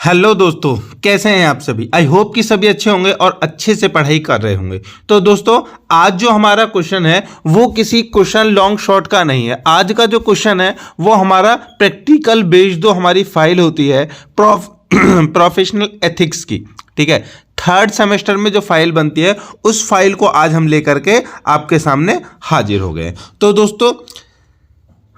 Hello दोस्तों, कैसे हैं आप सभी। आई होप कि सभी अच्छे होंगे और अच्छे से पढ़ाई कर रहे होंगे। तो दोस्तों, आज जो हमारा क्वेश्चन है वो किसी क्वेश्चन लॉन्ग शॉर्ट का नहीं है। आज का जो क्वेश्चन है वो हमारा प्रैक्टिकल बेस्ड जो हमारी फाइल होती है प्रोफेशनल एथिक्स की, ठीक है, थर्ड सेमेस्टर में जो फाइल बनती है उस फाइल को आज हम लेकर के आपके सामने हाजिर हो गए। तो दोस्तों,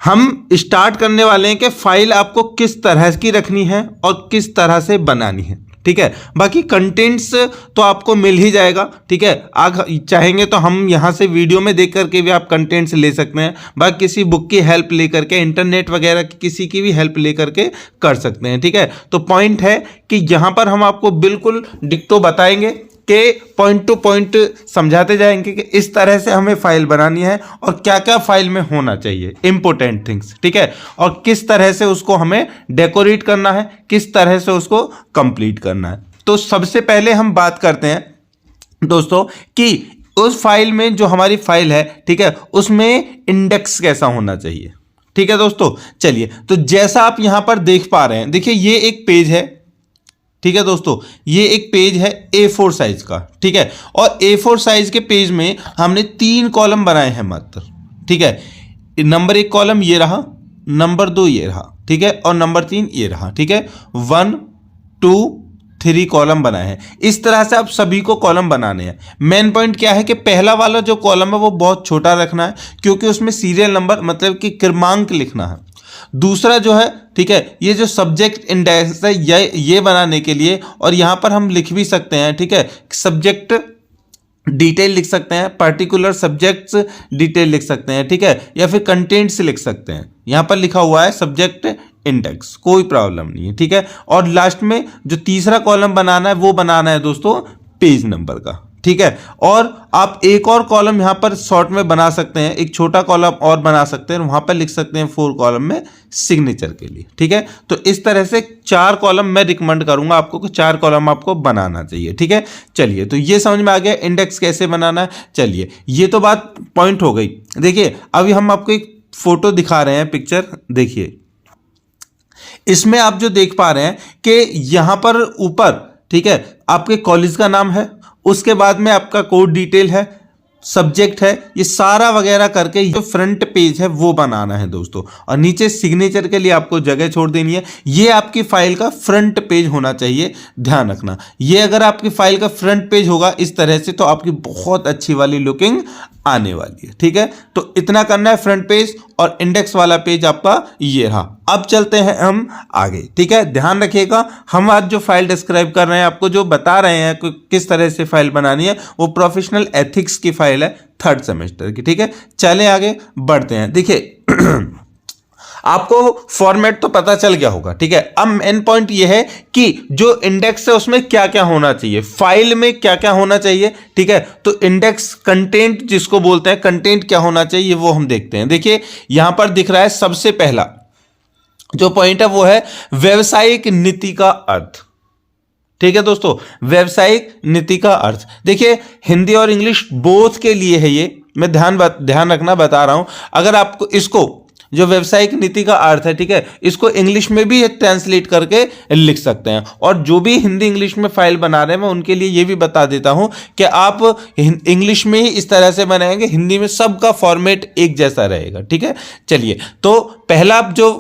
हम स्टार्ट करने वाले हैं कि फाइल आपको किस तरह की रखनी है और किस तरह से बनानी है, ठीक है। बाकी कंटेंट्स तो आपको मिल ही जाएगा, ठीक है। आप चाहेंगे तो हम यहाँ से वीडियो में देख करके भी आप कंटेंट्स ले सकते हैं, बाकी किसी बुक की हेल्प लेकर के, इंटरनेट वगैरह की किसी की भी हेल्प लेकर के कर सकते हैं, ठीक है। तो पॉइंट है कि यहाँ पर हम आपको बिल्कुल डिक्टो बताएंगे कि पॉइंट टू पॉइंट समझाते जाएंगे कि इस तरह से हमें फाइल बनानी है और क्या क्या फाइल में होना चाहिए, इंपॉर्टेंट थिंग्स, ठीक है। और किस तरह से उसको हमें डेकोरेट करना है, किस तरह से उसको कंप्लीट करना है। तो सबसे पहले हम बात करते हैं दोस्तों कि उस फाइल में, जो हमारी फाइल है, ठीक है, उसमें इंडेक्स कैसा होना चाहिए, ठीक है दोस्तों। चलिए, तो जैसा आप यहां पर देख पा रहे हैं, देखिए ये एक पेज है, ठीक है दोस्तों, ये एक पेज है A4 साइज का, ठीक है। और A4 साइज के पेज में हमने 3 कॉलम बनाए हैं मात्र, ठीक है। नंबर 1 कॉलम ये रहा, नंबर 2 ये रहा, ठीक है, और नंबर 3 ये रहा, ठीक है। 1 2 3 कॉलम बनाए हैं। इस तरह से आप सभी को कॉलम बनाने हैं। मेन पॉइंट क्या है कि पहला वाला जो कॉलम है वो बहुत छोटा रखना है, क्योंकि उसमें सीरियल नंबर मतलब कि क्रमांक लिखना है। दूसरा जो है, ठीक है, ये जो सब्जेक्ट इंडेक्स है ये बनाने के लिए, और यहां पर हम लिख भी सकते हैं, ठीक है, सब्जेक्ट डिटेल लिख सकते हैं, पर्टिकुलर सब्जेक्ट्स डिटेल लिख सकते हैं, ठीक है, या फिर कंटेंट्स लिख सकते हैं। यहां पर लिखा हुआ है सब्जेक्ट इंडेक्स, कोई प्रॉब्लम नहीं है, ठीक है। और लास्ट में जो तीसरा कॉलम बनाना है वो बनाना है दोस्तों पेज नंबर का, ठीक है। और आप एक और कॉलम यहां पर शॉर्ट में बना सकते हैं, एक छोटा कॉलम और बना सकते हैं, वहां पर लिख सकते हैं 4 कॉलम में सिग्नेचर के लिए, ठीक है। तो इस तरह से 4 कॉलम मैं रिकमेंड करूंगा आपको कि 4 कॉलम आपको बनाना चाहिए, ठीक है। चलिए, तो ये समझ में आ गया इंडेक्स कैसे बनाना है। चलिए, ये तो बात पॉइंट हो गई। देखिए, अभी हम आपको एक फोटो दिखा रहे हैं, पिक्चर देखिए। इसमें आप जो देख पा रहे हैं कि यहां पर ऊपर, ठीक है, आपके कॉलेज का नाम है, उसके बाद में आपका कोड डिटेल है, सब्जेक्ट है, ये सारा वगैरह करके जो फ्रंट पेज है वो बनाना है दोस्तों। और नीचे सिग्नेचर के लिए आपको जगह छोड़ देनी है। ये आपकी फाइल का फ्रंट पेज होना चाहिए, ध्यान रखना। ये अगर आपकी फाइल का फ्रंट पेज होगा इस तरह से, तो आपकी बहुत अच्छी वाली लुकिंग आने वाली है, ठीक है। तो इतना करना है फ्रंट पेज, और इंडेक्स वाला पेज आपका ये रहा। अब चलते हैं हम आगे, ठीक है। ध्यान रखिएगा, हम आज जो फाइल डिस्क्राइब कर रहे हैं, आपको जो बता रहे हैं कि किस तरह से फाइल बनानी है, वो प्रोफेशनल एथिक्स की फाइल है थर्ड सेमेस्टर की, ठीक है। चले आगे बढ़ते हैं। देखिए आपको फॉर्मेट तो पता चल गया होगा, ठीक है। अब मेन पॉइंट यह है कि जो इंडेक्स है उसमें क्या क्या होना चाहिए, फाइल में क्या क्या होना चाहिए, ठीक है। तो इंडेक्स कंटेंट जिसको बोलते हैं, कंटेंट क्या होना चाहिए वो हम देखते हैं। देखिए, यहां पर दिख रहा है सबसे पहला जो पॉइंट है वो है व्यवसायिक नीति का अर्थ, ठीक है दोस्तों। व्यवसायिक नीति का अर्थ देखिए, हिंदी और इंग्लिश बोथ के लिए है ये, मैं ध्यान रखना बता रहा हूं। अगर आपको इसको जो व्यवसायिक नीति का अर्थ है, ठीक है, इसको इंग्लिश में भी ट्रांसलेट करके लिख सकते हैं। और जो भी हिंदी इंग्लिश में फाइल बना रहे हैं, मैं उनके लिए ये भी बता देता हूं कि आप इंग्लिश में ही इस तरह से बनाएंगे, हिंदी में सबका फॉर्मेट एक जैसा रहेगा, ठीक है। चलिए, तो पहला जो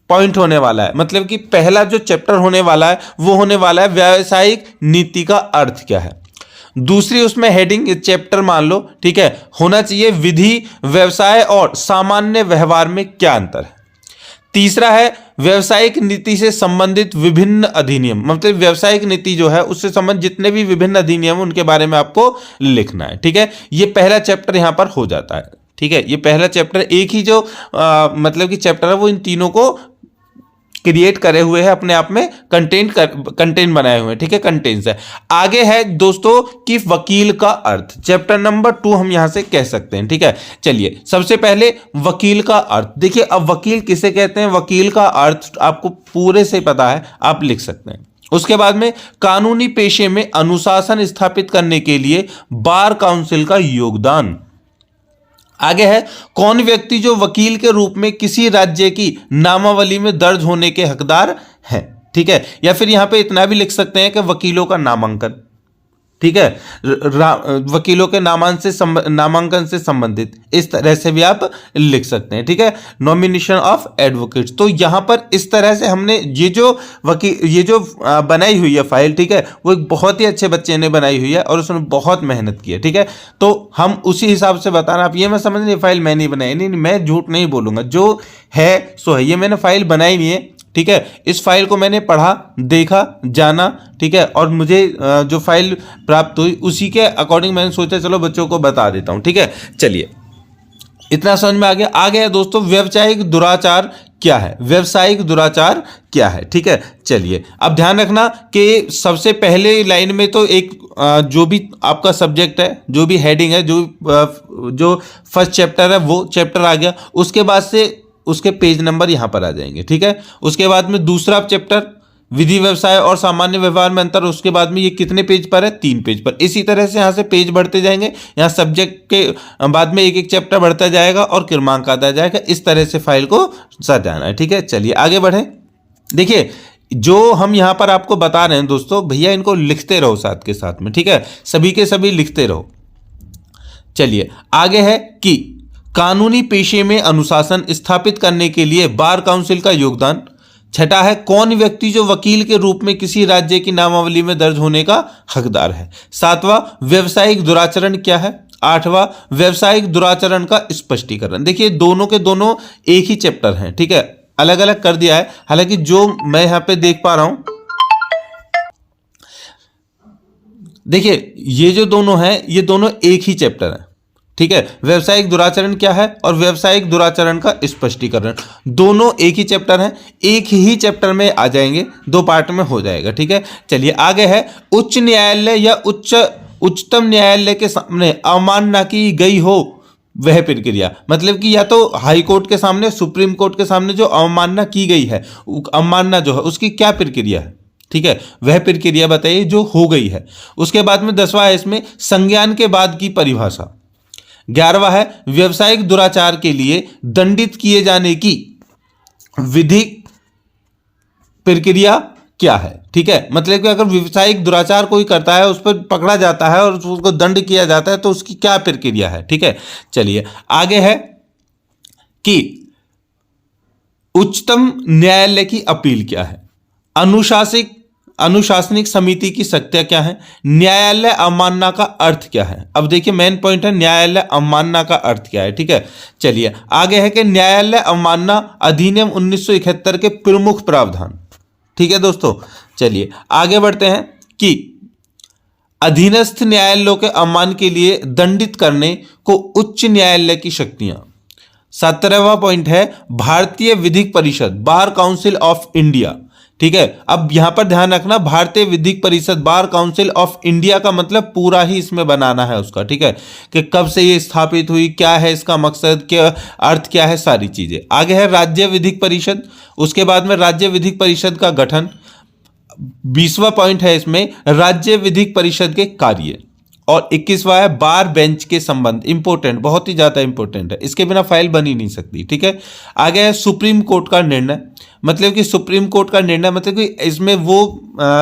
पॉइंट होने वाला है, मतलब कि पहला जो चैप्टर होने वाला है वो होने वाला है व्यावसायिक नीति का अर्थ क्या है। दूसरी उसमें हेडिंग चैप्टर मान लो, ठीक है, होना चाहिए विधि, व्यवसाय और सामान्य व्यवहार में क्या अंतर है। तीसरा है व्यवसायिक नीति से संबंधित विभिन्न अधिनियम, मतलब व्यवसायिक नीति जो है उससे संबंधित जितने भी विभिन्न अधिनियम उनके बारे में आपको लिखना है, ठीक है। ये पहला चैप्टर यहां पर हो जाता है, ठीक है। ये पहला चैप्टर, एक ही जो मतलब कि चैप्टर है वो इन तीनों को क्रिएट करे हुए हैं, अपने आप में कंटेंट बनाए हुए हैं, ठीक है, कंटेंट्स है। आगे है दोस्तों कि वकील का अर्थ, चैप्टर नंबर 2 हम यहां से कह सकते हैं, ठीक है। चलिए, सबसे पहले वकील का अर्थ देखिए। अब वकील किसे कहते हैं, वकील का अर्थ आपको पूरे से पता है, आप लिख सकते हैं। उसके बाद में कानूनी पेशे में अनुशासन स्थापित करने के लिए बार काउंसिल का योगदान। आगे है कौन व्यक्ति जो वकील के रूप में किसी राज्य की नामावली में दर्ज होने के हकदार हैं, ठीक है, या फिर यहां पे इतना भी लिख सकते हैं कि वकीलों का नामांकन, ठीक है, वकीलों के नामांकन से संबंधित, इस तरह से भी आप लिख सकते हैं, ठीक है, नॉमिनेशन ऑफ एडवोकेट्स। तो यहां पर इस तरह से हमने ये जो बनाई हुई है फाइल, ठीक है, वो एक बहुत ही अच्छे बच्चे ने बनाई हुई है और उसने बहुत मेहनत की है, ठीक है। तो हम उसी हिसाब से बताना, आप ये मैं समझ नहीं फाइल मैंने बनाई, नहीं, मैं झूठ नहीं बोलूंगा, जो है सो है, ये मैंने फाइल बनाई नहीं है, ठीक है। इस फाइल को मैंने पढ़ा, देखा, जाना, ठीक है, और मुझे जो फाइल प्राप्त हुई उसी के अकॉर्डिंग मैंने सोचा चलो बच्चों को बता देता हूं, ठीक है। चलिए, इतना समझ में आ गया दोस्तों, व्यावसायिक दुराचार क्या है, व्यावसायिक दुराचार क्या है, ठीक है। चलिए, अब ध्यान रखना कि सबसे पहले लाइन में तो एक जो भी आपका सब्जेक्ट है, जो भी हेडिंग है, जो फर्स्ट चैप्टर है वो चैप्टर आ गया, उसके बाद से उसके पेज नंबर यहां पर आ जाएंगे, ठीक है। उसके बाद में दूसरा चैप्टर विधि व्यवसाय और सामान्य व्यवहार में अंतर, उसके बाद में ये कितने पेज पर है, 3 पेज पर। इसी तरह से यहां से पेज बढ़ते जाएंगे, यहां सब्जेक्ट के बाद में एक एक चैप्टर बढ़ता जाएगा और क्रमांक आता जाएगा, इस तरह से फाइल को सजाना है, ठीक है। चलिए आगे बढ़े। देखिए, जो हम यहां पर आपको बता रहे हैं दोस्तों, भैया इनको लिखते रहो साथ के साथ में, ठीक है, सभी के सभी लिखते रहो। चलिए आगे है कि कानूनी पेशे में अनुशासन स्थापित करने के लिए बार काउंसिल का योगदान। छठा है, कौन व्यक्ति जो वकील के रूप में किसी राज्य की नामावली में दर्ज होने का हकदार है। सातवां, व्यावसायिक दुराचरण क्या है। आठवां, व्यावसायिक दुराचरण का स्पष्टीकरण। देखिए, दोनों के दोनों एक ही चैप्टर हैं, ठीक है, अलग अलग कर दिया है, हालांकि जो मैं यहां पे देख पा रहा हूं, देखिए ये जो दोनों हैं, ये दोनों एक ही चैप्टर है, ठीक है। व्यावसायिक दुराचरण क्या है और व्यावसायिक दुराचरण का स्पष्टीकरण, दोनों एक ही चैप्टर हैं, एक ही चैप्टर में आ जाएंगे, 2 पार्ट में हो जाएगा, ठीक है। चलिए आगे है, उच्च न्यायालय या उच्चतम न्यायालय के सामने अवमानना की गई हो वह प्रक्रिया। मतलब कि या तो हाई कोर्ट के सामने, सुप्रीम कोर्ट के सामने जो अवमानना की गई है, अवमानना जो है उसकी क्या प्रक्रिया है, ठीक है, वह प्रक्रिया बताइए जो हो गई है। उसके बाद में 10वां है इसमें संज्ञान के बाद की परिभाषा। 11वां है, व्यावसायिक दुराचार के लिए दंडित किए जाने की विधिक प्रक्रिया क्या है, ठीक है। मतलब कि अगर व्यावसायिक दुराचार कोई करता है, उस पर पकड़ा जाता है और उसको दंड किया जाता है, तो उसकी क्या प्रक्रिया है, ठीक है। चलिए आगे है कि उच्चतम न्यायालय की अपील क्या है। अनुशासनिक समिति की शक्तियां क्या है। न्यायालय अवमानना का अर्थ क्या है। अब देखिए मेन पॉइंट है, न्यायालय अवमानना का अर्थ क्या है, ठीक है। चलिए आगे है कि न्यायालय अवमानना अधिनियम 1971 के प्रमुख प्रावधान, ठीक है दोस्तों। चलिए आगे बढ़ते हैं कि अधीनस्थ न्यायालयों के अवमान के लिए दंडित करने को उच्च न्यायालय की शक्तियां। 17वां पॉइंट है, भारतीय विधिक परिषद, बार काउंसिल ऑफ इंडिया, ठीक है। अब यहां पर ध्यान रखना, भारतीय विधिक परिषद, बार काउंसिल ऑफ इंडिया का मतलब पूरा ही इसमें बनाना है उसका, ठीक है, कि कब से ये स्थापित हुई, क्या है इसका मकसद, क्या अर्थ क्या है, सारी चीजें। आगे है राज्य विधिक परिषद, उसके बाद में राज्य विधिक परिषद का गठन। 20वां पॉइंट है इसमें, राज्य विधिक परिषद के कार्य। और 21वां है, बार बेंच के संबंध। इंपॉर्टेंट, बहुत ही ज्यादा इंपॉर्टेंट है, इसके बिना फाइल बन ही नहीं सकती, ठीक है। आगे है सुप्रीम कोर्ट का निर्णय। मतलब कि सुप्रीम कोर्ट का निर्णय मतलब कि इसमें वो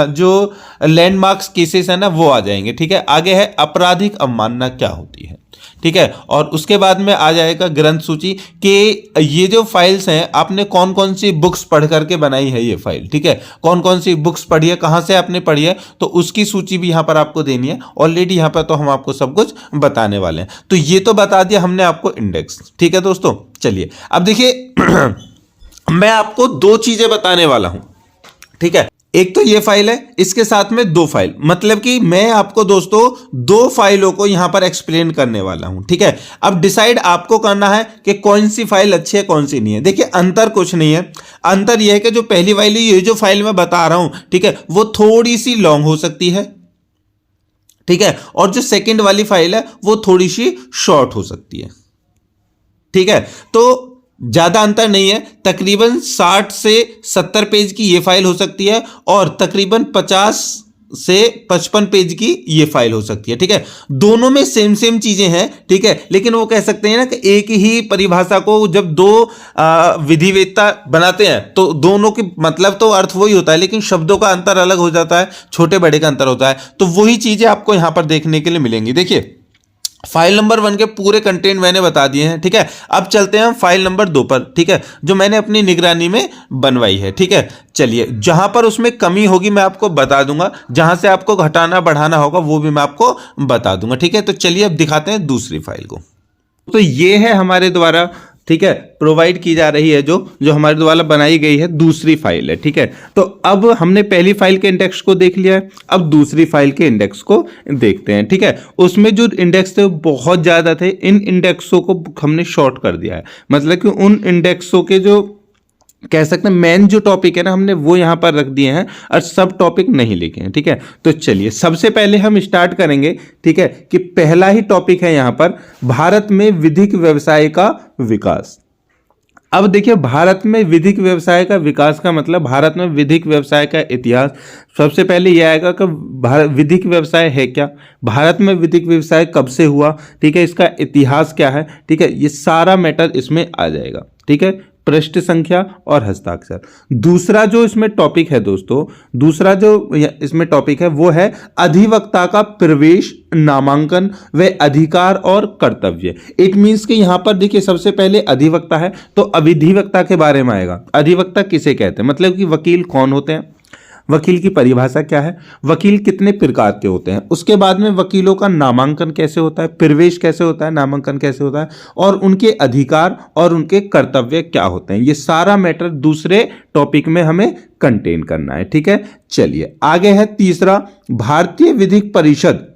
जो लैंडमार्क्स केसेस है ना, वो आ जाएंगे, ठीक है। आगे है आपराधिक अवमानना क्या होती है, ठीक है। और उसके बाद में आ जाएगा ग्रंथ सूची कि ये जो फाइल्स हैं आपने कौन कौन सी बुक्स पढ़ करके बनाई है ये फाइल, ठीक है, कौन कौन सी बुक्स पढ़ी है, कहां से आपने पढ़ी है, तो उसकी सूची भी यहां पर आपको देनी है। ऑलरेडी यहां पर तो हम आपको सब कुछ बताने वाले हैं, तो ये तो बता दिया हमने आपको इंडेक्स, ठीक है दोस्तों। चलिए अब देखिए मैं आपको 2 चीजें बताने वाला हूं, ठीक है। एक तो ये फाइल है, इसके साथ में 2 फाइल, मतलब कि मैं आपको दोस्तों 2 फाइलों को यहां पर एक्सप्लेन करने वाला हूं, ठीक है। अब डिसाइड आपको करना है कि कौन सी फाइल अच्छी है कौन सी नहीं है। देखिए अंतर कुछ नहीं है, अंतर यह है कि जो पहली फाइल है, ये जो फाइल मैं बता रहा हूं, ठीक है, वो थोड़ी सी लॉन्ग हो सकती है, ठीक है, और जो सेकंड वाली फाइल है वो थोड़ी सी शॉर्ट हो सकती है, ठीक है। तो ज्यादा अंतर नहीं है, तकरीबन 60 से 70 पेज की ये फाइल हो सकती है और तकरीबन 50 से 55 पेज की ये फाइल हो सकती है। ठीक है, दोनों में सेम चीजें हैं। ठीक है, लेकिन वो कह सकते हैं ना कि एक ही परिभाषा को जब दो विधिवेत्ता बनाते हैं तो दोनों के मतलब तो अर्थ वही होता है, लेकिन शब्दों का अंतर अलग हो जाता है, छोटे बड़े का अंतर होता है। तो वही चीजें आपको यहां पर देखने के लिए मिलेंगी। देखिए, फाइल नंबर 1 के पूरे कंटेंट मैंने बता दिए हैं। ठीक है, अब चलते हैं हम फाइल नंबर 2 पर। ठीक है, जो मैंने अपनी निगरानी में बनवाई है। ठीक है, चलिए, जहां पर उसमें कमी होगी मैं आपको बता दूंगा, जहां से आपको घटाना बढ़ाना होगा वो भी मैं आपको बता दूंगा। ठीक है, तो चलिए अब दिखाते हैं दूसरी फाइल को। तो ये है हमारे द्वारा, ठीक है, प्रोवाइड की जा रही है जो हमारे द्वारा बनाई गई है दूसरी फाइल है। ठीक है, तो अब हमने पहली फाइल के इंडेक्स को देख लिया है, अब दूसरी फाइल के इंडेक्स को देखते हैं। ठीक है, उसमें जो इंडेक्स थे बहुत ज्यादा थे, इन इंडेक्सों को हमने शॉर्ट कर दिया है। मतलब कि उन इंडेक्सों के जो कह सकते हैं मेन जो टॉपिक है ना, हमने वो यहां पर रख दिए हैं और सब टॉपिक नहीं लिखे हैं। ठीक है, तो चलिए सबसे पहले हम स्टार्ट करेंगे। ठीक है, कि पहला ही टॉपिक है यहां पर, भारत में विधिक व्यवसाय का विकास। अब देखिए, भारत में विधिक व्यवसाय का विकास का मतलब भारत में विधिक व्यवसाय का इतिहास। सबसे पहले यह आएगा कि विधिक व्यवसाय है क्या, भारत में विधिक व्यवसाय कब से हुआ, ठीक है, इसका इतिहास क्या है। ठीक है, ये सारा मैटर इसमें आ जाएगा। ठीक है, पृष्ठ संख्या और हस्ताक्षर। दूसरा जो इसमें टॉपिक है दोस्तों, दूसरा जो इसमें टॉपिक है वो है अधिवक्ता का प्रवेश, नामांकन व अधिकार और कर्तव्य। इट मींस कि यहां पर देखिए सबसे पहले अधिवक्ता है तो अविधिवक्ता के बारे में आएगा। अधिवक्ता किसे कहते हैं, मतलब कि वकील कौन होते हैं, वकील की परिभाषा क्या है, वकील कितने प्रकार के होते हैं, उसके बाद में वकीलों का नामांकन कैसे होता है, प्रवेश कैसे होता है, नामांकन कैसे होता है, और उनके अधिकार और उनके कर्तव्य क्या होते हैं। ये सारा मैटर दूसरे टॉपिक में हमें कंटेन करना है। ठीक है, चलिए आगे है तीसरा, भारतीय विधिक परिषद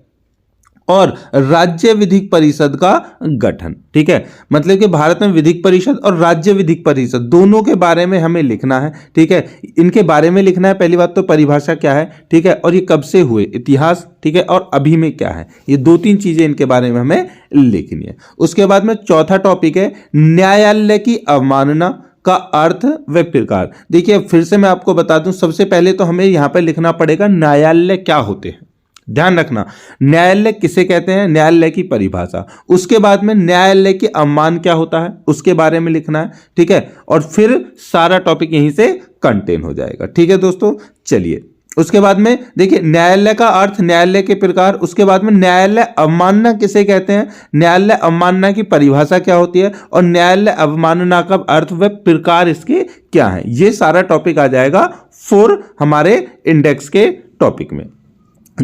और राज्य विधिक परिषद का गठन। ठीक है, मतलब कि भारत में विधिक परिषद और राज्य विधिक परिषद दोनों के बारे में हमें लिखना है। ठीक है, इनके बारे में लिखना है। पहली बात तो परिभाषा क्या है, ठीक है, और ये कब से हुए, इतिहास, ठीक है, और अभी में क्या है, ये 2-3 चीजें इनके बारे में हमें लिखनी है। उसके बाद में चौथा टॉपिक है न्यायालय की अवमानना का अर्थ व प्रकार। देखिए फिर से मैं आपको बता दूं, सबसे पहले तो हमें यहां पर लिखना पड़ेगा न्यायालय क्या होते हैं। ध्यान रखना, न्यायालय किसे कहते हैं, न्यायालय की परिभाषा। उसके बाद में न्यायालय के अवमान क्या होता है उसके बारे में लिखना है। ठीक है, और फिर सारा टॉपिक यहीं से कंटेन हो जाएगा। ठीक है दोस्तों, चलिए उसके बाद में देखिए न्यायालय का अर्थ, न्यायालय के प्रकार, उसके बाद में न्यायालय अवमानना किसे कहते हैं, न्यायालय अवमानना की परिभाषा क्या होती है, और न्यायालय अवमानना का अर्थ व प्रकार इसके क्या है। ये सारा टॉपिक आ जाएगा 4 हमारे इंडेक्स के टॉपिक में।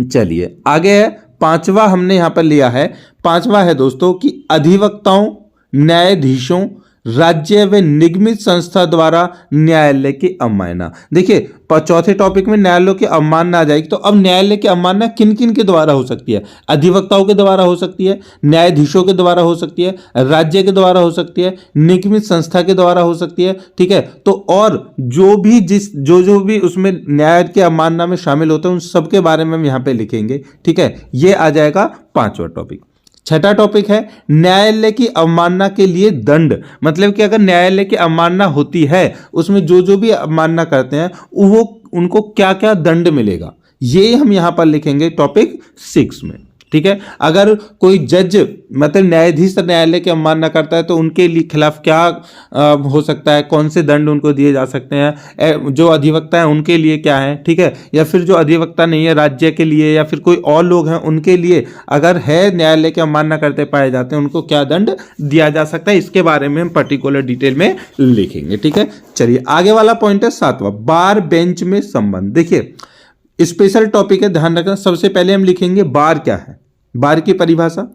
चलिए आगे है पांचवा, हमने यहां पर लिया है पांचवा है दोस्तों कि अधिवक्ताओं, न्यायाधीशों, राज्य व निगमित संस्था द्वारा न्यायालय की अवमानना। देखिए चौथे टॉपिक में न्यायालयों की अवमानना आ जाएगी। तो अब न्यायालय की अवमानना किन किन के द्वारा हो सकती है, अधिवक्ताओं के द्वारा हो सकती है, न्यायाधीशों के द्वारा हो सकती है, राज्य के द्वारा हो सकती है, निगमित संस्था के द्वारा हो सकती है। ठीक है, तो और जो भी जो भी उसमें न्याय की अवमानना में शामिल होते हैं उन सबके बारे में हम यहाँ पे लिखेंगे। ठीक है, ये आ जाएगा पांचवा टॉपिक। छठा टॉपिक है न्यायालय की अवमानना के लिए दंड। मतलब कि अगर न्यायालय की अवमानना होती है उसमें जो भी अवमानना करते हैं वो उनको क्या क्या दंड मिलेगा, ये हम यहां पर लिखेंगे टॉपिक 6 में। ठीक है, अगर कोई जज मतलब न्यायाधीश न्यायालय की अवमानना करता है तो उनके लिए खिलाफ क्या हो सकता है, कौन से दंड उनको दिए जा सकते हैं, जो अधिवक्ता है उनके लिए क्या है। ठीक है, या फिर जो अधिवक्ता नहीं है राज्य के लिए या फिर कोई और लोग हैं उनके लिए अगर है न्यायालय की अवमानना करते पाए जाते हैं उनको क्या दंड दिया जा सकता है, इसके बारे में हम पर्टिकुलर डिटेल में लिखेंगे। ठीक है, चलिए आगे वाला पॉइंट है 7वां, बार बेंच में संबंध। देखिए स्पेशल टॉपिक है, ध्यान रखना। सबसे पहले हम लिखेंगे बार क्या है, बार की परिभाषा,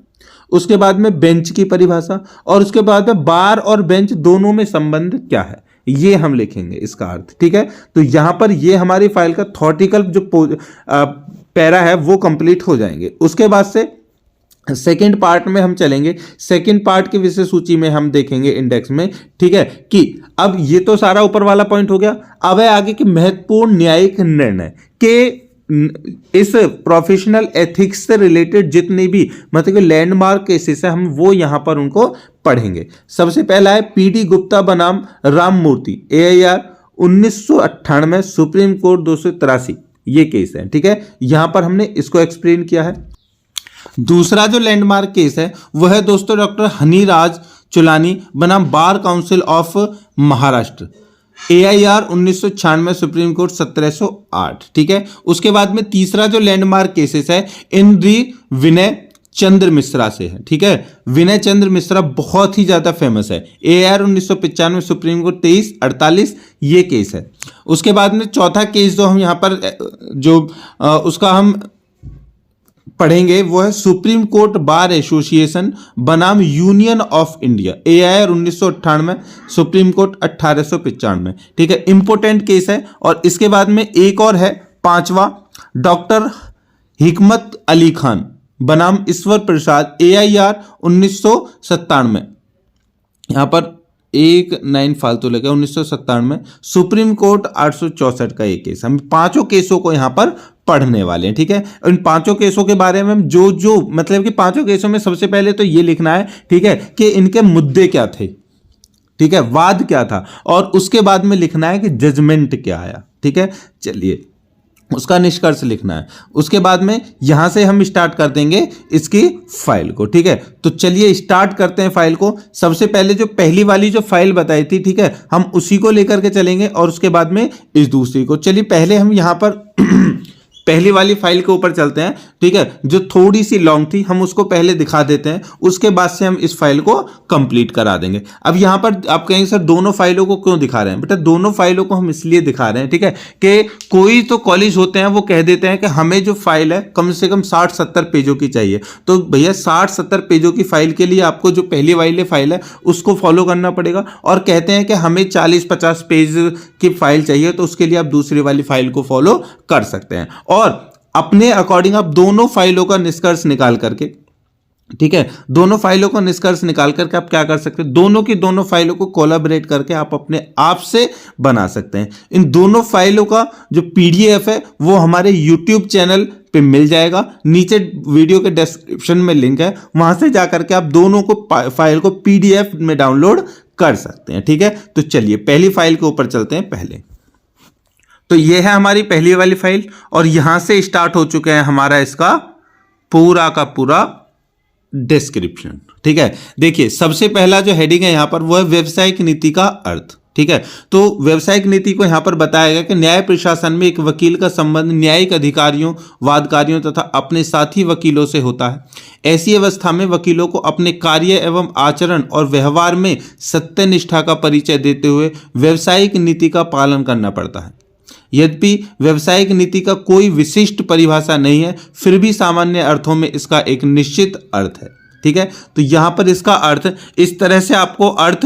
उसके बाद में बेंच की परिभाषा, और उसके बाद में बार और बेंच दोनों में संबंध क्या है ये हम लिखेंगे इसका अर्थ। ठीक है, तो यहां पर ये हमारी फाइल का थॉटिकल जो पैरा है वो कंप्लीट हो जाएंगे। उसके बाद से सेकेंड पार्ट में हम चलेंगे। सेकेंड पार्ट की विषय सूची में हम देखेंगे इंडेक्स में। ठीक है, कि अब ये तो सारा ऊपर वाला पॉइंट हो गया। अब है आगे के महत्वपूर्ण न्यायिक निर्णय के इस प्रोफेशनल एथिक्स से रिलेटेड जितने भी मतलब कि लैंडमार्क केसेस है हम वो यहां पर उनको पढ़ेंगे। सबसे पहला है पीडी गुप्ता बनाम राममूर्ति AIR 1998 सुप्रीम कोर्ट 283। ये केस है, ठीक है। यहां पर हमने इसको एक्सप्लेन किया है। दूसरा जो लैंडमार्क केस है वह है दोस्तों डॉक्टर हनीराज चुलानी बनाम bar council of Maharashtra, AIR 1996, supreme court 1708, ठीक है। उसके बाद में तीसरा जो लैंडमार्क केसेस है इंद्री विनय चंद्र मिश्रा से है, ठीक है। विनय चंद्र मिश्रा बहुत ही ज्यादा फेमस है, AIR 1995, सुप्रीम कोर्ट 2348, ये केस है। उसके बाद में चौथा केस जो हम यहाँ पर उसका हम पढ़ेंगे वो है सुप्रीम कोर्ट बार एसोसिएशन बनाम union of India, AIR 1998, supreme court 1895, ठीक है। इंपोर्टेंट केस है। और इसके बाद में एक और है पांचवा, डॉक्टर हिकमत अली खान बनाम ईश्वर प्रसाद, AIR 1997, यहां पर 19 फालतू लगे, 1997, सुप्रीम कोर्ट 864 का ये केस। हम पांचों केसों को यहां पर पढ़ने वाले हैं, ठीक है। इन पांचों केसों के बारे में जो मतलब कि पांचों केसों में सबसे पहले तो ये लिखना है, ठीक है, कि इनके मुद्दे क्या थे, ठीक है, वाद क्या था, और उसके बाद में लिखना है कि जजमेंट क्या आया, ठीक है। चलिए उसका निष्कर्ष लिखना है। उसके बाद में यहां से हम स्टार्ट कर देंगे इसकी फाइल को, ठीक है। तो चलिए स्टार्ट करते हैं फाइल को। सबसे पहले जो पहली वाली जो फाइल बताई थी, ठीक है, हम उसी को लेकर के चलेंगे और उसके बाद में इस दूसरी को। चलिए पहले हम यहां पर पहली वाली फाइल के ऊपर चलते हैं, ठीक है, जो थोड़ी सी लॉन्ग थी, हम उसको पहले दिखा देते हैं, उसके बाद से हम इस फाइल को कंप्लीट करा देंगे। अब यहां पर आप कहेंगे सर दोनों फाइलों को क्यों दिखा रहे हैं? बेटा दोनों फाइलों को हम इसलिए दिखा रहे हैं, ठीक है, कि कोई तो कॉलेज होते हैं वो कह देते हैं कि हमें जो फाइल है कम से कम 60-70 पेजों की चाहिए। तो भैया 60-70 पेजों की फाइल के लिए आपको जो पहली वाली फाइल है उसको फॉलो करना पड़ेगा, और कहते हैं कि हमें 40-50 पेज की फाइल चाहिए, तो उसके लिए आप दूसरी वाली फाइल को फॉलो कर सकते हैं। और अपने अकॉर्डिंग आप दोनों फाइलों का निष्कर्ष निकाल करके, ठीक है, दोनों फाइलों का निष्कर्ष निकाल करके आप क्या कर सकते हैं, दोनों की दोनों फाइलों को कोलैबोरेट करके आप अपने आप से बना सकते हैं। इन दोनों फाइलों का जो PDF है वो हमारे YouTube चैनल पे मिल जाएगा, नीचे वीडियो के डिस्क्रिप्शन में लिंक है, वहां से जाकर के आप दोनों को फाइल को PDF में डाउनलोड कर सकते हैं, ठीक है। तो चलिए पहली फाइल के ऊपर चलते हैं। पहले तो ये है हमारी पहली वाली फाइल, और यहां से स्टार्ट हो चुके हैं हमारा इसका पूरा का पूरा डिस्क्रिप्शन, ठीक है। देखिए सबसे पहला जो हेडिंग है यहां पर वो है व्यवसायिक नीति का अर्थ, ठीक है। तो व्यवसायिक नीति को यहां पर बताया गया कि न्याय प्रशासन में एक वकील का संबंध न्यायिक अधिकारियों, वादकारियों तथा अपने साथी वकीलों से होता है। ऐसी अवस्था में वकीलों को अपने कार्य एवं आचरण और व्यवहार में सत्यनिष्ठा का परिचय देते हुए व्यवसायिक नीति का पालन करना पड़ता है। यद्यपि व्यवसायिक नीति का कोई विशिष्ट परिभाषा नहीं है, फिर भी सामान्य अर्थों में इसका एक निश्चित अर्थ है, ठीक है। तो यहां पर इसका अर्थ इस तरह से आपको अर्थ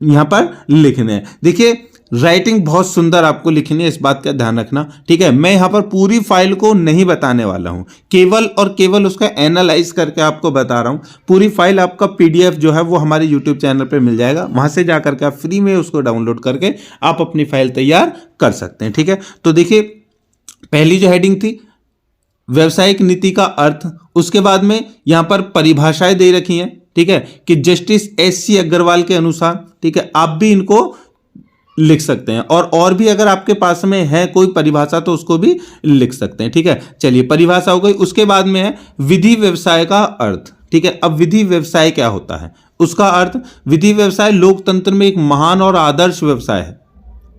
यहां पर लिखने हैं। देखिए राइटिंग बहुत सुंदर आपको लिखनी है, इस बात का ध्यान रखना, ठीक है। मैं यहां पर पूरी फाइल को नहीं बताने वाला हूं, केवल और केवल उसका एनालाइज करके आपको बता रहा हूं। पूरी फाइल आपका PDF जो है वो हमारे YouTube चैनल पे मिल जाएगा, वहां से जाकर के आप फ्री में उसको डाउनलोड करके आप अपनी फाइल तैयार कर सकते हैं, ठीक है। तो देखिए पहली जो हेडिंग थी व्यवसायिक नीति का अर्थ, उसके बाद में यहां पर परिभाषाएं दे रखी हैं, ठीक है, कि जस्टिस SC अग्रवाल के अनुसार, ठीक है, आप भी इनको लिख सकते हैं, और भी अगर आपके पास में है कोई परिभाषा तो उसको भी लिख सकते हैं, ठीक है। चलिए परिभाषा हो गई। उसके बाद में है विधि व्यवसाय का अर्थ, ठीक है। अब विधि व्यवसाय क्या होता है, उसका अर्थ, विधि व्यवसाय लोकतंत्र में एक महान और आदर्श व्यवसाय है,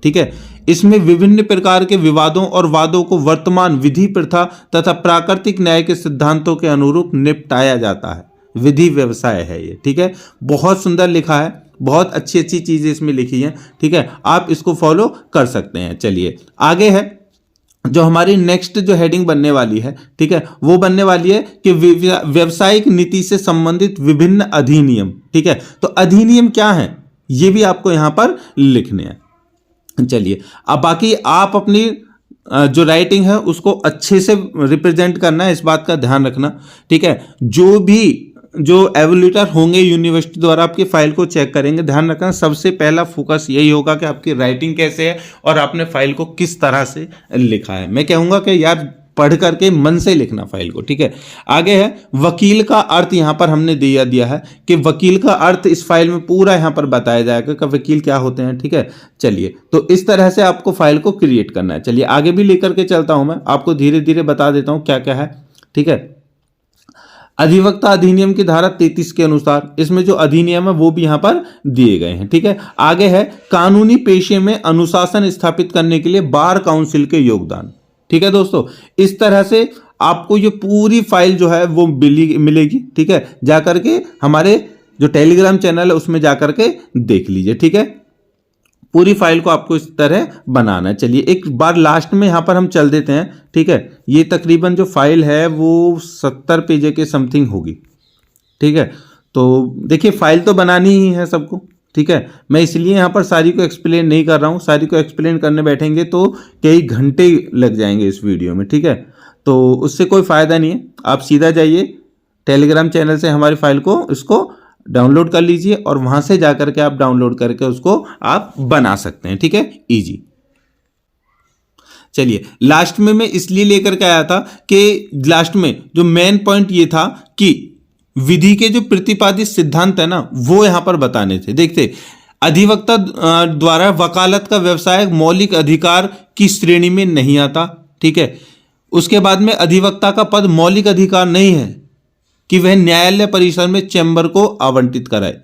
ठीक है। इसमें विभिन्न प्रकार के विवादों और वादों को वर्तमान विधि प्रथा तथा प्राकृतिक न्याय के सिद्धांतों के अनुरूप निपटाया जाता है। विधि व्यवसाय है ये, ठीक है। बहुत सुंदर लिखा है, बहुत अच्छी अच्छी चीजें इसमें लिखी हैं, ठीक है, आप इसको फॉलो कर सकते हैं। चलिए आगे है जो हमारी नेक्स्ट जो हेडिंग बनने वाली है, ठीक है, वो बनने वाली है कि व्यवसायिक नीति से संबंधित विभिन्न अधिनियम, ठीक है। तो अधिनियम क्या है ये भी आपको यहां पर लिखने हैं। चलिए अब बाकी आप अपनी जो राइटिंग है उसको अच्छे से रिप्रेजेंट करना है, इस बात का ध्यान रखना, ठीक है। जो एवल्यूटर होंगे यूनिवर्सिटी द्वारा आपकी फाइल को चेक करेंगे, ध्यान रखना सबसे पहला फोकस यही होगा कि आपकी राइटिंग कैसे है और आपने फाइल को किस तरह से लिखा है। मैं कहूँगा कि यार पढ़ करके मन से लिखना फाइल को, ठीक है। आगे है वकील का अर्थ, यहां पर हमने दिया है कि वकील का अर्थ इस फाइल में पूरा यहां पर बताया जाएगा कि वकील क्या होते हैं, ठीक है। चलिए, तो इस तरह से आपको फाइल को क्रिएट करना है। चलिए आगे भी लेकर के चलता हूं, मैं आपको धीरे धीरे बता देता हूं क्या क्या है, ठीक है। अधिवक्ता अधिनियम की धारा 33 के अनुसार इसमें जो अधिनियम है वो भी यहां पर दिए गए हैं, ठीक है। आगे है कानूनी पेशे में अनुशासन स्थापित करने के लिए बार काउंसिल के योगदान, ठीक है दोस्तों। इस तरह से आपको ये पूरी फाइल जो है वो मिलेगी, ठीक है। जाकर के हमारे जो टेलीग्राम चैनल है उसमें जाकर के देख लीजिए, ठीक है। पूरी फाइल को आपको इस तरह बनाना है। चलिए एक बार लास्ट में यहां पर हम चल देते हैं, ठीक है। ये तकरीबन जो फाइल है वो 70 पेज के समथिंग होगी, ठीक है। तो देखिए फाइल तो बनानी ही है सबको, ठीक है। मैं इसलिए यहां पर सारी को एक्सप्लेन नहीं कर रहा हूं, सारी को एक्सप्लेन करने बैठेंगे तो कई घंटे लग जाएंगे इस वीडियो में, ठीक है। तो उससे कोई फायदा नहीं है, आप सीधा जाइए टेलीग्राम चैनल से हमारी फाइल को इसको डाउनलोड कर लीजिए और वहां से जाकर के आप डाउनलोड करके उसको आप बना सकते हैं, ठीक है, इजी। चलिए लास्ट में मैं इसलिए लेकर के आया था कि लास्ट में जो मेन पॉइंट ये था कि विधि के जो प्रतिपादित सिद्धांत है ना वो यहां पर बताने थे। देखते अधिवक्ता द्वारा वकालत का व्यवसाय मौलिक अधिकार की श्रेणी में नहीं आता, ठीक है। उसके बाद में अधिवक्ता का पद मौलिक अधिकार नहीं है कि वह न्यायालय परिसर में चैम्बर को आवंटित कराए।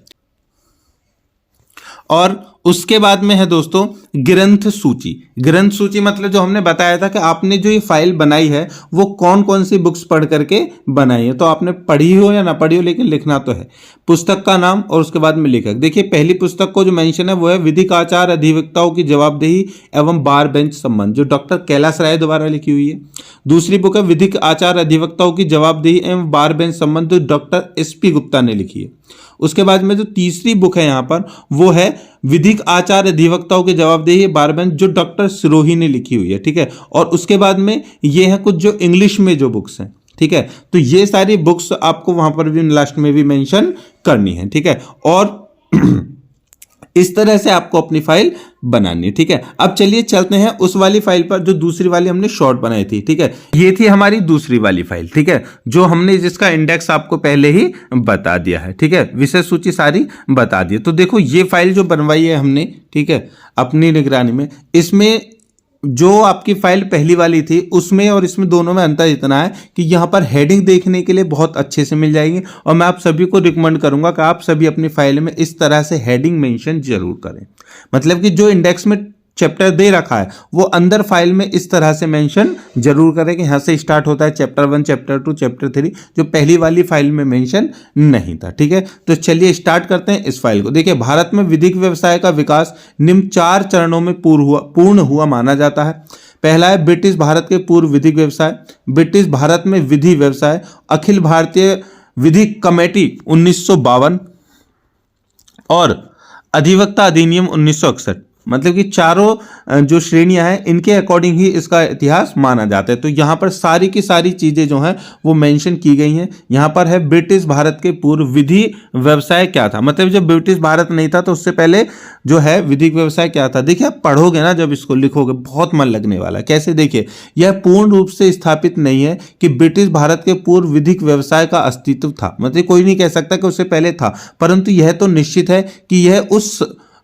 और उसके बाद में है दोस्तों ग्रंथ सूची। ग्रंथ सूची मतलब जो हमने बताया था कि आपने जो ये फाइल बनाई है वो कौन कौन सी बुक्स पढ़ करके बनाई है, तो आपने पढ़ी हो या ना पढ़ी हो लेकिन लिखना तो है। पुस्तक का नाम और उसके बाद में लेखक। देखिए पहली पुस्तक को जो मेंशन है वो है विधिक आचार अधिवक्ताओं की जवाबदेही एवं बार बेंच संबंध, जो डॉक्टर कैलाश राय द्वारा लिखी हुई है। दूसरी बुक है विधिक आचार अधिवक्ताओं की जवाबदेही एवं बार बेंच संबंध, जो डॉक्टर SP गुप्ता ने लिखी है। उसके बाद में जो तीसरी बुक है यहाँ पर वो है विधिक आचार अधिवक्ताओं की जवाबदेही बार बेंच, जो डॉक्टर सिरोही ने लिखी हुई है, ठीक है। और उसके बाद में ये है कुछ जो इंग्लिश में जो बुक्स हैं, ठीक है। तो ये सारी बुक्स आपको वहां पर भी लास्ट में भी मेंशन करनी है, ठीक है। और इस तरह से आपको अपनी फाइल बनानी है, ठीक है। अब चलिए चलते हैं उस वाली फाइल पर जो दूसरी वाली हमने शॉर्ट बनाई थी, ठीक है। ये थी हमारी दूसरी वाली फाइल, ठीक है, जो हमने जिसका इंडेक्स आपको पहले ही बता दिया है, ठीक है। विषय सूची सारी बता दी। तो देखो ये फाइल जो बनवाई है हमने, ठीक है, अपनी निगरानी में, इसमें जो आपकी फाइल पहली वाली थी उसमें और इसमें दोनों में अंतर इतना है कि यहाँ पर हेडिंग देखने के लिए बहुत अच्छे से मिल जाएगी। और मैं आप सभी को रिकमेंड करूंगा कि आप सभी अपनी फाइल में इस तरह से हेडिंग मेंशन जरूर करें। मतलब कि जो इंडेक्स में चैप्टर दे रखा है वो अंदर फाइल में इस तरह से मेंशन जरूर करें कि यहाँ से स्टार्ट होता है चैप्टर 1, चैप्टर 2, चैप्टर 3, जो पहली वाली फाइल में मेंशन नहीं था, ठीक है। तो चलिए स्टार्ट करते हैं इस फाइल को। देखिए भारत में विधिक व्यवसाय का विकास निम्न 4 चरणों में पूर्ण हुआ माना जाता है। पहला है ब्रिटिश भारत के पूर्व विधिक व्यवसाय, ब्रिटिश भारत में विधि व्यवसाय, अखिल भारतीय विधिक कमेटी 1952 और अधिवक्ता अधिनियम 1961। मतलब कि चारों जो श्रेणियां हैं इनके अकॉर्डिंग ही इसका इतिहास माना जाता है। तो यहाँ पर सारी की सारी चीजें जो हैं वो मेंशन की गई हैं। यहाँ पर है ब्रिटिश भारत के पूर्व विधि व्यवसाय क्या था, मतलब जब ब्रिटिश भारत नहीं था तो उससे पहले जो है विधिक व्यवसाय क्या था। देखिए आप पढ़ोगे ना, जब इसको लिखोगे बहुत मन लगने वाला है। कैसे, देखिए यह पूर्ण रूप से स्थापित नहीं है कि ब्रिटिश भारत के पूर्व विधिक व्यवसाय का अस्तित्व था, मतलब कोई नहीं कह सकता कि उससे पहले था, परंतु यह तो निश्चित है कि यह उस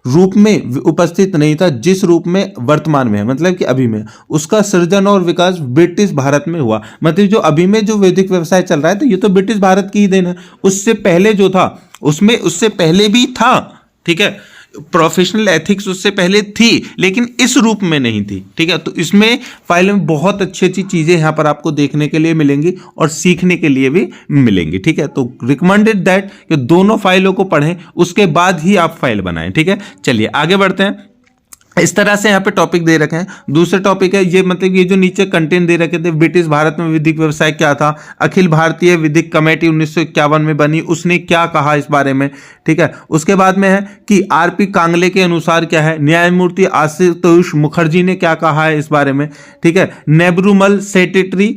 रूप में उपस्थित नहीं था जिस रूप में वर्तमान में है, मतलब कि अभी में उसका सृजन और विकास ब्रिटिश भारत में हुआ। मतलब जो अभी में जो वैदिक व्यवसाय चल रहा है तो ये तो ब्रिटिश भारत की ही देन है। उससे पहले जो था उसमें उससे पहले भी था, ठीक है, प्रोफेशनल एथिक्स उससे पहले थी लेकिन इस रूप में नहीं थी, ठीक है। तो इसमें फाइल में बहुत अच्छी अच्छी चीजें यहाँ पर आपको देखने के लिए मिलेंगी और सीखने के लिए भी मिलेंगी, ठीक है। तो रिकमेंडेड दैट कि दोनों फाइलों को पढ़ें उसके बाद ही आप फाइल बनाएं, ठीक है। चलिए आगे बढ़ते हैं। इस तरह से यहाँ पे टॉपिक दे रखे हैं। दूसरा टॉपिक है ये, मतलब ये जो नीचे कंटेंट दे रखे थे, ब्रिटिश भारत में विधिक व्यवसाय क्या था, अखिल भारतीय विधिक कमेटी 1951 में बनी, उसने क्या कहा इस बारे में, ठीक है। उसके बाद में है कि RP कांगले के अनुसार क्या है, न्यायमूर्ति आशुतोष मुखर्जी ने क्या कहा है इस बारे में, ठीक है। नेबरूमल सेक्रेटरी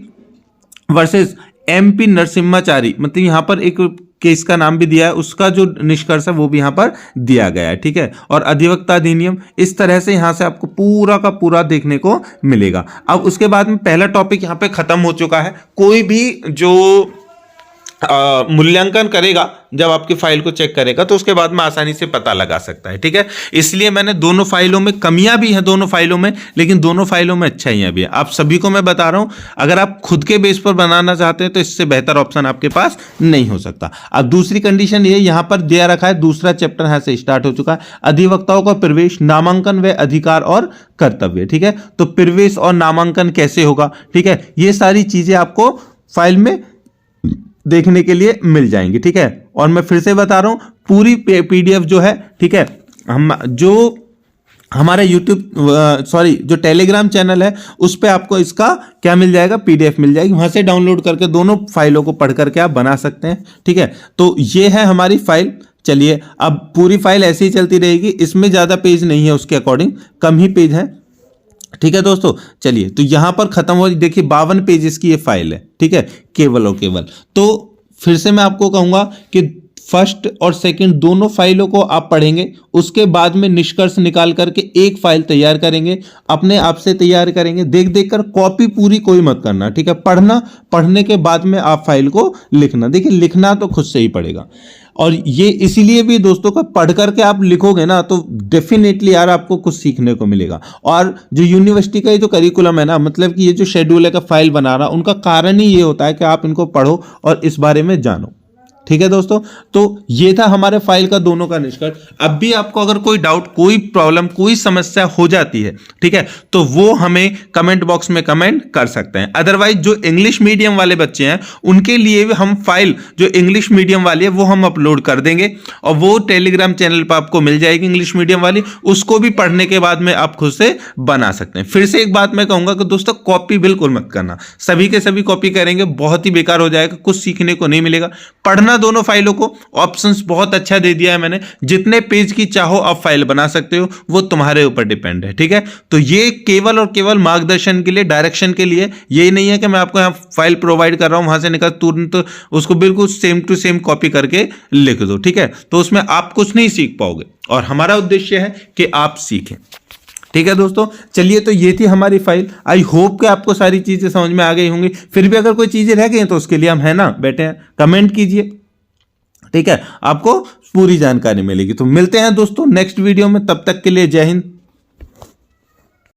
वर्सेस MP नरसिम्हाचारी, मतलब यहाँ पर एक केस का नाम भी दिया है, उसका जो निष्कर्ष है वो भी यहाँ पर दिया गया है, ठीक है। और अधिवक्ता अधिनियम, इस तरह से यहाँ से आपको पूरा का पूरा देखने को मिलेगा। अब उसके बाद में पहला टॉपिक यहाँ पे खत्म हो चुका है। कोई भी जो मूल्यांकन करेगा, जब आपकी फाइल को चेक करेगा तो उसके बाद में आसानी से पता लगा सकता है, ठीक है। इसलिए मैंने दोनों फाइलों में कमियां भी हैं, दोनों फाइलों में, लेकिन दोनों फाइलों में अच्छाइयां भी है। आप सभी को मैं बता रहा हूं, अगर आप खुद के बेस पर बनाना चाहते हैं तो इससे बेहतर ऑप्शन आपके पास नहीं हो सकता। अब दूसरी कंडीशन ये यहां पर दिया रखा है, दूसरा चैप्टर यहां से स्टार्ट हो चुका है, अधिवक्ताओं का प्रवेश, नामांकन व अधिकार और कर्तव्य, ठीक है। तो प्रवेश और नामांकन कैसे होगा, ठीक है, ये सारी चीजें आपको फाइल में देखने के लिए मिल जाएंगी, ठीक है। और मैं फिर से बता रहा हूं, पूरी पीडीएफ जो है, ठीक है, हम जो हमारा जो टेलीग्राम चैनल है उस पे आपको इसका क्या मिल जाएगा, पीडीएफ मिल जाएगी, वहां से डाउनलोड करके दोनों फाइलों को पढ़ करके आप बना सकते हैं, ठीक है। तो ये है हमारी फाइल। चलिए, अब पूरी फाइल ऐसे ही चलती रहेगी, इसमें ज्यादा पेज नहीं है, उसके अकॉर्डिंग कम ही पेज है, ठीक है दोस्तों। चलिए, तो यहां पर खत्म हो, देखिए 52 पेजेस की ये फाइल है, ठीक है, केवल और केवल। तो फिर से मैं आपको कहूंगा कि फर्स्ट और सेकंड दोनों फाइलों को आप पढ़ेंगे, उसके बाद में निष्कर्ष निकाल करके एक फाइल तैयार करेंगे, अपने आप से तैयार करेंगे, देख देख कर, कॉपी पूरी कोई मत करना, ठीक है। पढ़ने के बाद में आप फाइल को लिखना। देखिए, लिखना तो खुद से ही पड़ेगा, और ये इसीलिए भी दोस्तों का, पढ़ करके आप लिखोगे ना तो डेफिनेटली यार आपको कुछ सीखने को मिलेगा। और जो यूनिवर्सिटी का ये जो करिकुलम है ना, मतलब कि ये जो शेड्यूल है का फाइल बना रहा, उनका कारण ही ये होता है कि आप इनको पढ़ो और इस बारे में जानो, ठीक है दोस्तों। तो ये था हमारे फाइल का दोनों का निष्कर्ष। अब भी आपको अगर कोई डाउट, कोई प्रॉब्लम, कोई समस्या हो जाती है, ठीक है, तो वो हमें कमेंट बॉक्स में कमेंट कर सकते हैं। अदरवाइज जो इंग्लिश मीडियम वाले बच्चे हैं उनके लिए भी हम फाइल जो इंग्लिश मीडियम वाली है वो हम अपलोड कर देंगे, और वो टेलीग्राम चैनल पर आपको मिल जाएगी इंग्लिश मीडियम वाली, उसको भी पढ़ने के बाद में आप खुद से बना सकते हैं। फिर से एक बात मैं कहूंगा कि दोस्तों, कॉपी बिल्कुल मत करना, सभी के सभी कॉपी करेंगे बहुत ही बेकार हो जाएगा, कुछ सीखने को नहीं मिलेगा। पढ़ना दोनों फाइलों को, ऑप्शंस बहुत अच्छा दे दिया है मैंने, जितने पेज की चाहो आप फाइल बना सकते हो, वो तुम्हारे ऊपर डिपेंड है, ठीक है। तो ये केवल और केवल मार्गदर्शन के लिए, डायरेक्शन के लिए, ये नहीं है कि मैं आपको यहाँ फाइल प्रोवाइड कर रहा हूं, वहां से निकल तुरंत उसको बिल्कुल सेम टू सेम कॉपी करके लिख दो, ठीक है। तो उसमें आप कुछ नहीं सीख पाओगे, और हमारा उद्देश्य है कि आप सीखें, ठीक है दोस्तों। चलिए, तो ये थी हमारी फाइल। आई होप कि आपको सारी चीजें समझ में आ गई होंगी। फिर भी अगर कोई चीजें रह गई हैं तो उसके लिए हम है ना बैठे हैं, कमेंट कीजिए, ठीक है, आपको पूरी जानकारी मिलेगी। तो मिलते हैं दोस्तों नेक्स्ट वीडियो में, तब तक के लिए जय हिंद।